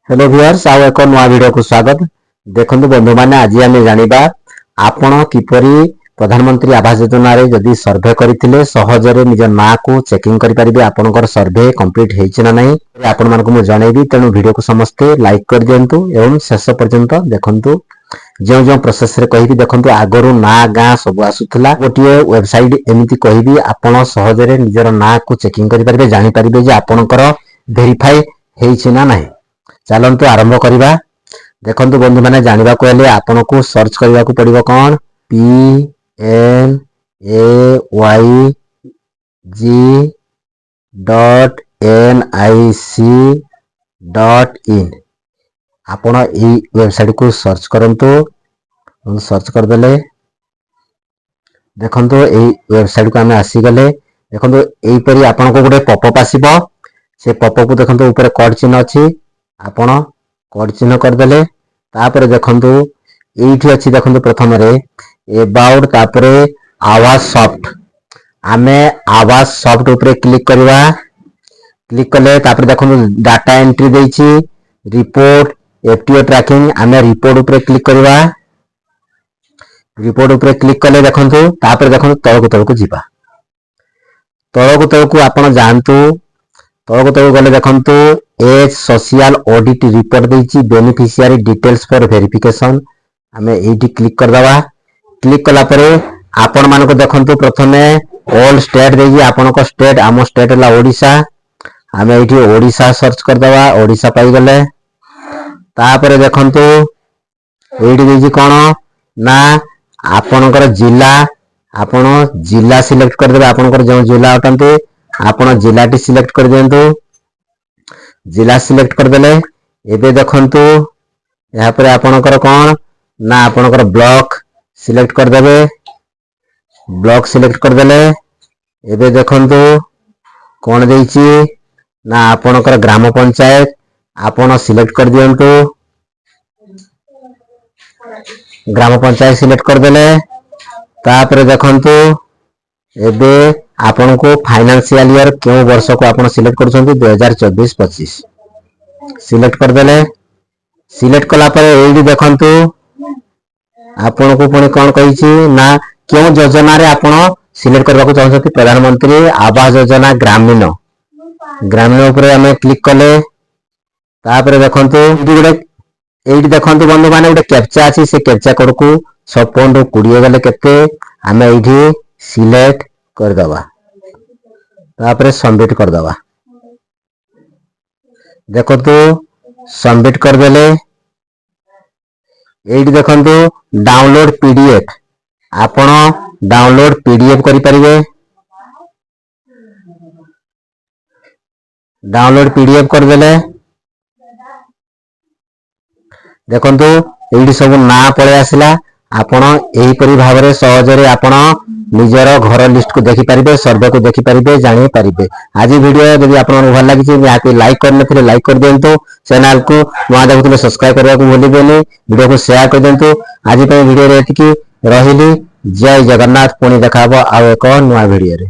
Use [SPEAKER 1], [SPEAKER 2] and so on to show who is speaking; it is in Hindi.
[SPEAKER 1] हेलो व्यूअर्स आउ एक नया वीडियो को स्वागत। देखंतु बंधु माने आज आम जानिबा आपण किपरि प्रधानमंत्री आवास योजना रे जदि सर्वे करथिले सहजरे निज ना को चेकिंग करि परिबे आपनकर सर्वे कंप्लीट हेछि ना नहीं आपण मानको मु जणैबी। तेनु वीडियो को समस्ते लाइक कर दियंतु एवं शेष पर्यंत देखंतु। जो जो प्रोसेस रे कहिबी देखंतु आगरु ना गां सब आसुथला गोटिए वेबसाइट एमिति कहिबी आपण सहजरे निजर ना को चेकिंग करि परिबे जानि परिबे जे आपनकर वेरीफाई हेछि ना नहीं। चलतु आरंभ करवा। देखंतु बंधु मैंने जानवा को हेले आपन को सर्च करने को पड़ो कौन PNAYG.NIC.in आपण ई वेबसाइट को सर्च करंतु। सर्च कर देले देखंतु ई वेबसाइट को आमे आसी गले। देखंतु एई परी आपन को गोटे पॉपअप आसीबो। से पॉपअप को देखंतु ऊपर कोड चिन्ह अछि आपण कोड चिन्ह कर देले। तापर देखंतु एठी अछि देखंतु प्रथम रे अबाउट तापरे आवास सॉफ्ट आमे आवास सॉफ्ट ऊपर क्लिक करवा। क्लिक कले तापर देखंतु डाटा एंट्री देछि रिपोर्ट एफटीओ ट्रैकिंग आमे रिपोर्ट ऊपर क्लिक करवा। रिपोर्ट ऊपर क्लिक कले देखंतु तापर देखंतु तळको जिबा। तळको आपण जानतु तळको गले देखंतु एज सोशल ऑडिट रिपोर्ट देछि बेनिफिशियरी डिटेल्स फॉर वेरिफिकेशन आमे एठी क्लिक कर दवा। क्लिक कला परे आपण मानको देखंतु प्रथमे ऑल स्टेट देछि आपण को स्टेट आमो स्टेट ला ओडिसा आमे एठी ओडिसा सर्च कर दवा। ओडिसा पाई गले तापर देखंतु एठी देछि कोन ना आपनकर जिला आपण जिला सिलेक्ट कर देबे। आपनकर जो जिला अटंते आपण जिलाटी सिलेक्ट कर देंतु। जिला सिलेक्ट कर देले एबे देखंतु यहाँ पर आपनकर कोन ना आपनकर ब्लॉक सिलेक्ट कर देबे। ब्लॉक सिलेक्ट कर देले एबे देखंतु कोन देछि ना आपनकर ग्राम पंचायत आपण सिलेक्ट कर दियंतु। ग्राम पंचायत सिलेक्ट कर देले तापर देखंतु एबे आपण को फाइनेंशियल ईयर क्यों वर्ष को आपण सिलेक्ट करछंती 2024-25 सिलेक्ट कर देले। सिलेक्ट कला पर एडी देखंतु आपण को पुणी कोन कहिछि ना क्यों योजना रे आपण सिलेक्ट करबा को चाहछंती प्रधानमंत्री आवास योजना ग्रामीण ग्रामीण ऊपर हमें क्लिक कले तापर देखंतु एडी देखंतु बंधु माने गोटे कैप्चा अछि से कैप्चा कोड को 56 रो 20 गले केते हमें एडी सिलेक्ट कर दवा। तापर सबमिट कर दवा। देखंतु सबमिट कर देले एडी देखंतु डाउनलोड पीडीएफ आपण डाउनलोड पीडीएफ करि परिबे। डाउनलोड पीडीएफ कर देले देखंतु एडी सब ना पळे आसिला। आपण एही परि भाबरे सहजरे आपण निजर घर लिस्ट को देखि परिबे सर्वे को देखि परिबे जानि परिबे। आज वीडियो यदि आपन भल लागि छै याके लाइक करने थे लाइक कर दियंतु। चैनल को नवा देखुले सब्सक्राइब करबा को भूलिबेनी। वीडियो को शेयर कर दियंतु। आज पे वीडियो रे एतिकी रहिली। जय जगन्नाथ। पुणी देखाबो आ एक नवा वीडियो रे।